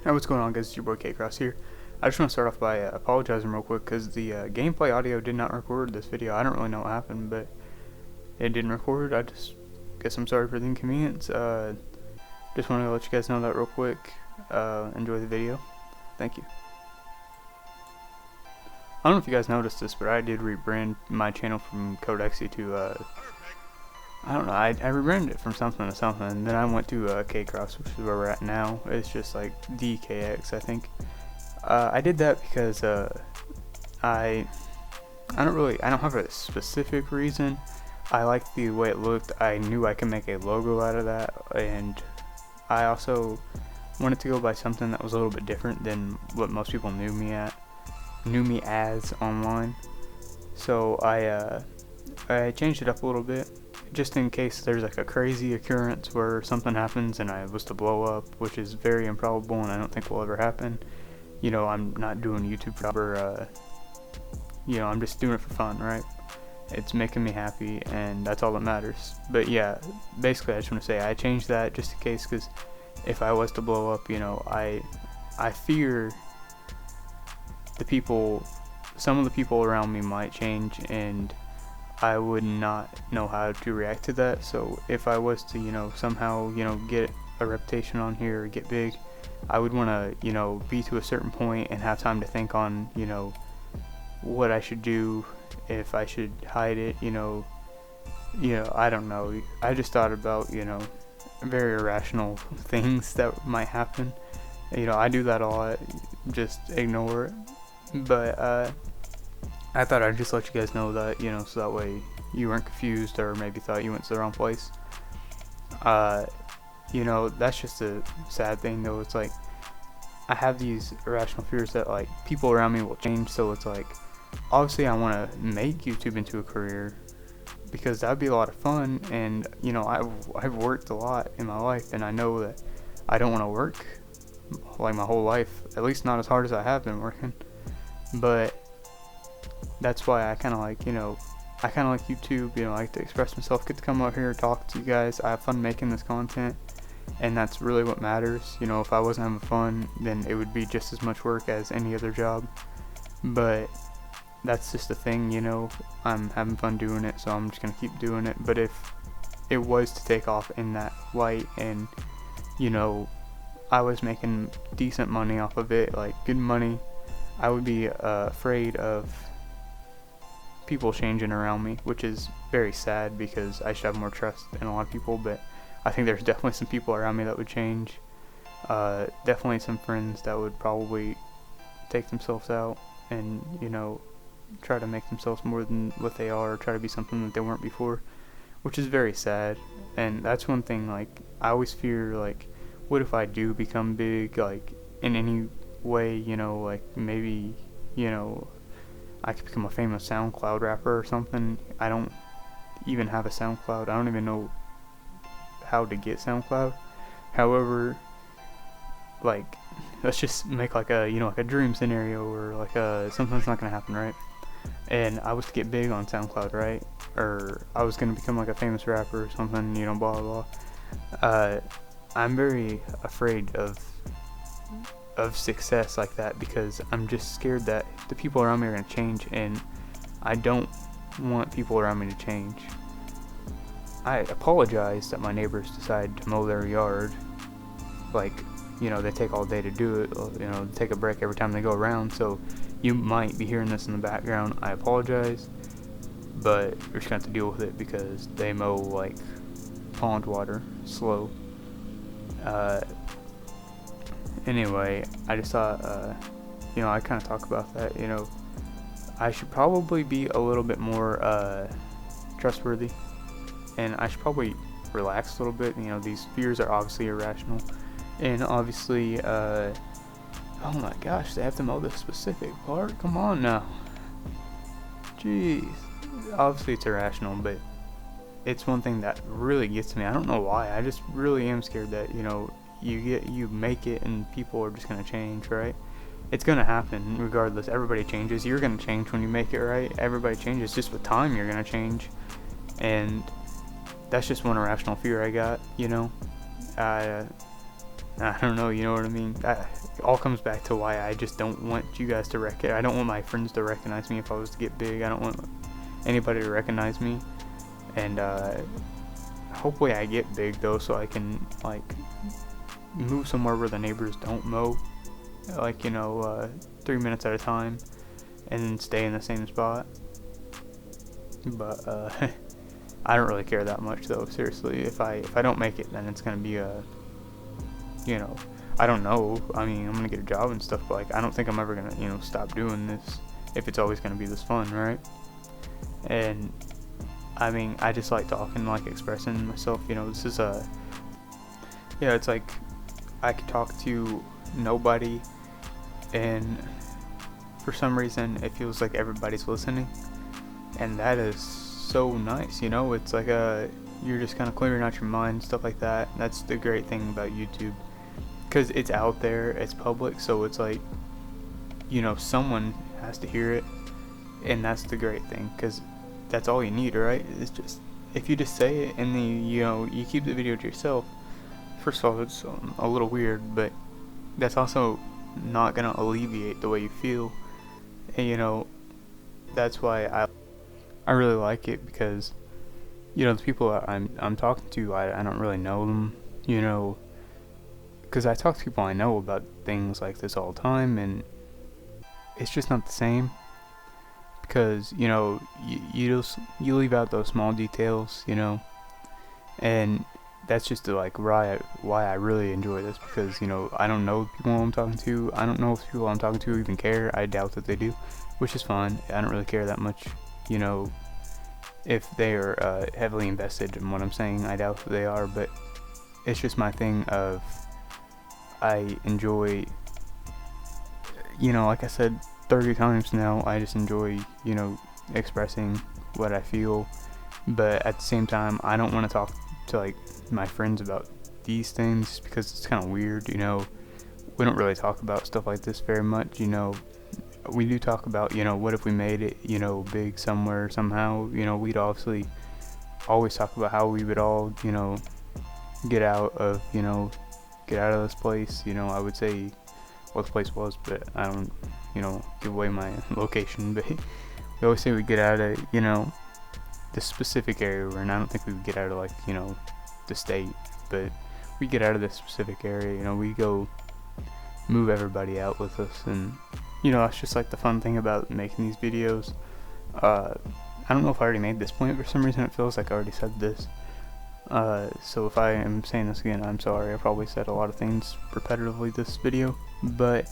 Hey, what's going on, guys? It's your boy Cross here. I just want to start off by apologizing real quick because the gameplay audio did not record this video. I don't really know what happened, but it didn't record. I just guess I'm sorry for the inconvenience. Just wanted to let you guys know that real quick. Enjoy the video. Thank you. I don't know if you guys noticed this, but I did rebrand my channel from Cxdy to I don't know, I rebranded it from something to something, and then I went to Cross, which is where we're at now. It's just like DKX, I think. I did that because I don't have a specific reason. I liked the way it looked. I knew I could make a logo out of that, and I also wanted to go by something that was a little bit different than what most people knew me as online. So I changed it up a little bit, just in case there's like a crazy occurrence where something happens and I was to blow up, which is very improbable and I don't think will ever happen. You know, I'm not doing YouTube for you know, I'm just doing it for fun, right? It's making me happy, and that's all that matters. But yeah, basically I just want to say I changed that just in case, because if I was to blow up, you know, I fear some of the people around me might change, and I would not know how to react to that. So if I was to, you know, somehow, you know, get a reputation on here or get big, I would want to, you know, be to a certain point and have time to think on, you know, what I should do, if I should hide it, you know, I don't know. I just thought about, you know, very irrational things that might happen. You know, I do that a lot, just ignore it. But I thought I'd just let you guys know that, you know, so that way you weren't confused or maybe thought you went to the wrong place. You know, that's just a sad thing though. It's like, I have these irrational fears that like people around me will change, so it's like, obviously I want to make YouTube into a career because that'd be a lot of fun, and you know, I've worked a lot in my life, and I know that I don't want to work like my whole life, at least not as hard as I have been working. But that's why I kind of like, you know, I kind of like YouTube, you know, I like to express myself, get to come out here, talk to you guys. I have fun making this content, and that's really what matters. You know, if I wasn't having fun, then it would be just as much work as any other job. But that's just the thing, you know, I'm having fun doing it, so I'm just gonna keep doing it. But if it was to take off in that light, and you know, I was making decent money off of it, like good money, I would be afraid of people changing around me, which is very sad because I should have more trust in a lot of people. But I think there's definitely some people around me that would change. Definitely some friends that would probably take themselves out and, you know, try to make themselves more than what they are, or try to be something that they weren't before, which is very sad. And that's one thing, like, I always fear, like, what if I do become big, like, in any way, you know, like, maybe, you know, I could become a famous SoundCloud rapper or something. I don't even have a SoundCloud. I don't even know how to get SoundCloud. However, like, let's just make like a, you know, like a dream scenario, or like something's not gonna happen, right? And I was to get big on SoundCloud, right? Or I was gonna become like a famous rapper or something, you know, blah blah blah. I'm very afraid of success like that, because I'm just scared that the people around me are gonna change, and I don't want people around me to change. I apologize that my neighbors decide to mow their yard. Like, you know, they take all day to do it, you know, take a break every time they go around, so you might be hearing this in the background. I apologize, but you're just gonna have to deal with it because they mow like pond water, slow. Anyway, I just thought, you know, I kind of talk about that, you know, I should probably be a little bit more trustworthy, and I should probably relax a little bit. You know, these fears are obviously irrational, and obviously, oh my gosh, they have to mow this specific part? Come on now. Jeez. Obviously it's irrational, but it's one thing that really gets me. I don't know why. I just really am scared that, you know, you make it and people are just gonna change, right? It's gonna happen regardless. Everybody changes. You're gonna change when you make it, right? Everybody changes. Just with time you're gonna change, and that's just one irrational fear I got, you know. I don't know, you know what I mean? It all comes back to why I just don't want you guys to I don't want my friends to recognize me if I was to get big. I don't want anybody to recognize me. And hopefully I get big though, so I can like move somewhere where the neighbors don't mow, like 3 minutes at a time, and then stay in the same spot. But I don't really care that much though. Seriously, if I don't make it, then it's gonna be I don't know. I mean, I'm gonna get a job and stuff, but like I don't think I'm ever gonna stop doing this if it's always gonna be this fun, right? And I mean, I just like talking, like expressing myself. This is it's like I could talk to nobody, and for some reason it feels like everybody's listening, and that is so nice. It's like you're just kind of clearing out your mind, stuff like that. That's the great thing about YouTube, because it's out there, it's public, so it's like someone has to hear it, and that's the great thing, because that's all you need, right? It's just, if you just say it and then you keep the video to yourself, first of all, it's a little weird, but that's also not gonna alleviate the way you feel. And that's why I really like it, because the people that I'm talking to, I don't really know them, because I talk to people I know about things like this all the time, and it's just not the same, because you leave out those small details, and that's just like why I really enjoy this, because I don't know the people I'm talking to. I don't know if the people I'm talking to even care. I doubt that they do, which is fine. I don't really care that much, if they are heavily invested in what I'm saying. I doubt that they are, but it's just my thing of, I enjoy, like I said 30 times now, I just enjoy expressing what I feel. But at the same time, I don't want to talk to like my friends about these things, because it's kind of weird. We don't really talk about stuff like this very much. We do talk about what if we made it big somewhere somehow. We'd obviously always talk about how we would all get out of this place. I would say what the place was, but I don't give away my location. But we always say we get out of this specific area, and I don't think we would get out of like the state, but we get out of this specific area. We go move everybody out with us, and that's just like the fun thing about making these videos. I don't know if I already made this point. For some reason it feels like I already said this, so if I am saying this again, I'm sorry. I probably said a lot of things repetitively this video, but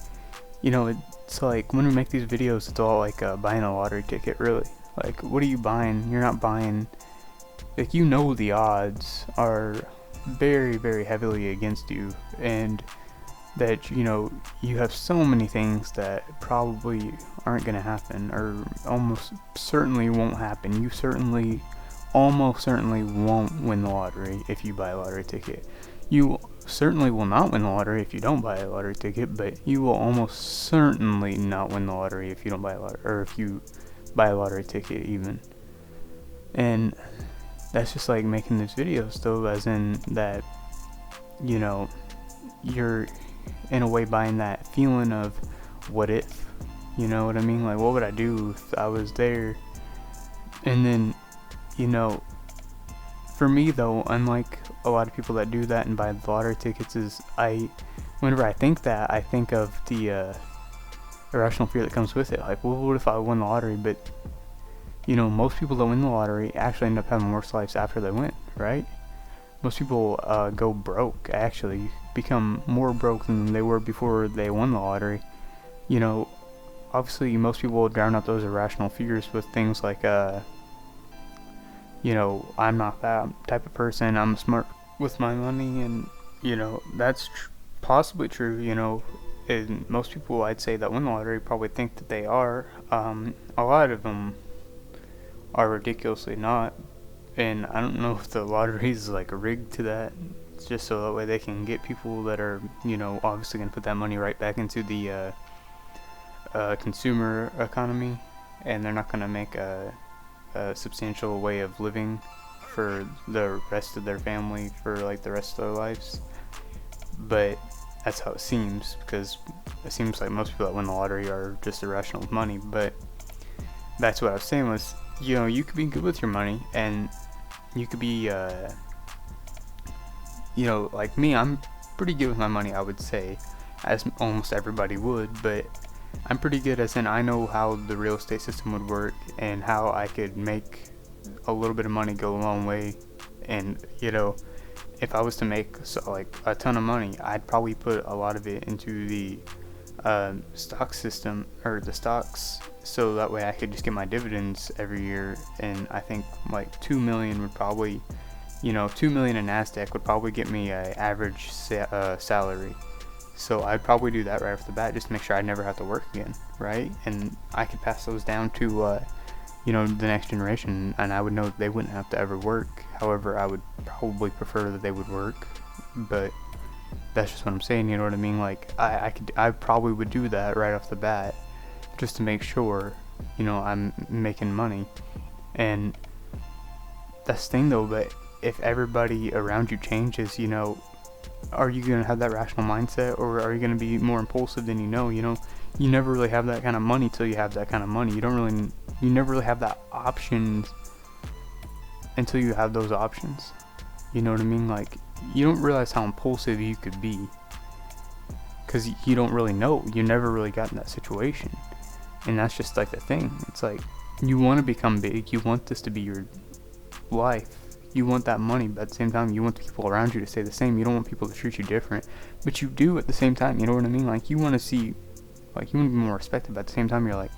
it's like when we make these videos, it's all like buying a lottery ticket, really. Like, what are you buying? You're not buying, like, the odds are very, very heavily against you, and that you have so many things that probably aren't going to happen, or almost certainly won't happen. You almost certainly won't win the lottery if you buy a lottery ticket. You certainly will not win the lottery if you don't buy a lottery ticket, but you will almost certainly not win the lottery if you don't buy a lottery, or if you buy a lottery ticket even. And that's just like making these videos though, as in that you're in a way buying that feeling of what if, what I mean? Like, what would I do if I was there? And then for me though, unlike a lot of people that do that and buy the lottery tickets, whenever I think that, I think of the irrational fear that comes with it. Like, well, what if I won the lottery? But most people that win the lottery actually end up having worse lives after they win, right? Most people go broke, actually become more broke than they were before they won the lottery. Obviously most people will drown out those irrational fears with things like I'm not that type of person, I'm smart with my money, and that's possibly true. And most people, I'd say, that win the lottery probably think that they are. A lot of them are ridiculously not, and I don't know if the lottery is like rigged to that. It's just so that way they can get people that are obviously going to put that money right back into the consumer economy, and they're not going to make a substantial way of living for the rest of their family for like the rest of their lives. But that's how it seems, because it seems like most people that win the lottery are just irrational with money. But that's what I was saying was, you know, you could be good with your money, and you could be, you know, like me, I'm pretty good with my money, I would say, as almost everybody would, but I'm pretty good as in I know how the real estate system would work and how I could make a little bit of money go a long way. And, you know, if I was to make like a ton of money, I'd probably put a lot of it into the stock system, or the stocks, so that way I could just get my dividends every year. And I think like 2 million would probably, you know, 2 million in NASDAQ would probably get me an average salary. So I'd probably do that right off the bat, just to make sure I never have to work again, right? And I could pass those down to, you know, the next generation, and I would know that they wouldn't have to ever work. However, I would probably prefer that they would work, but that's just what I'm saying, you know what I mean? Like, I probably would do that right off the bat, just to make sure, you know, I'm making money. And that's the thing though, but if everybody around you changes, you know, are you going to have that rational mindset, or are you going to be more impulsive than you know? You know, you never really have that kind of money till you have that kind of money. You never really have that options until you have those options. You know what I mean? Like, you don't realize how impulsive you could be, because you don't really know. You never really got in that situation. And that's just like the thing. It's like, you want to become big. You want this to be your life. You want that money, but at the same time, you want the people around you to stay the same. You don't want people to treat you different, but you do at the same time. You know what I mean? Like, you want to see, like, you want to be more respected, but at the same time, you're like,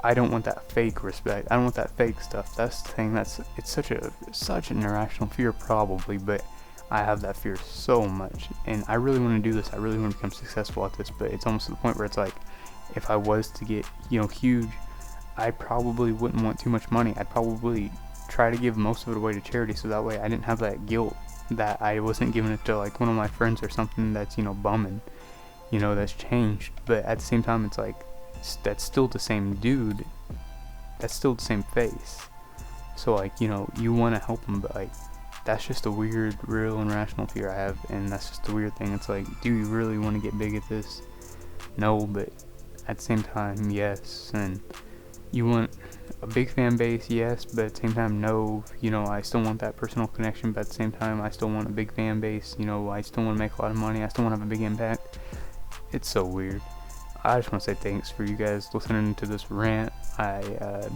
I don't want that fake respect. I don't want that fake stuff. That's the thing. It's such an irrational fear, probably, but I have that fear so much, and I really want to do this. I really want to become successful at this, but it's almost to the point where it's like, if I was to get, you know, huge, I probably wouldn't want too much money. I'd probably try to give most of it away to charity, so that way I didn't have that guilt that I wasn't giving it to like one of my friends or something that's, you know, bumming, you know, that's changed. But at the same time, it's like, that's still the same dude, that's still the same face. So like, you know, you want to help him, but like, that's just a weird, real and rational fear I have, and that's just the weird thing. It's like, do you really want to get big at this? No, but at the same time, yes. And you want a big fan base, yes, but at the same time, no. You know, I still want that personal connection, but at the same time, I still want a big fan base. You know, I still want to make a lot of money. I still want to have a big impact. It's so weird. I just want to say thanks for you guys listening to this rant. I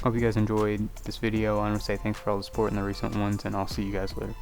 hope you guys enjoyed this video. I want to say thanks for all the support in the recent ones, and I'll see you guys later.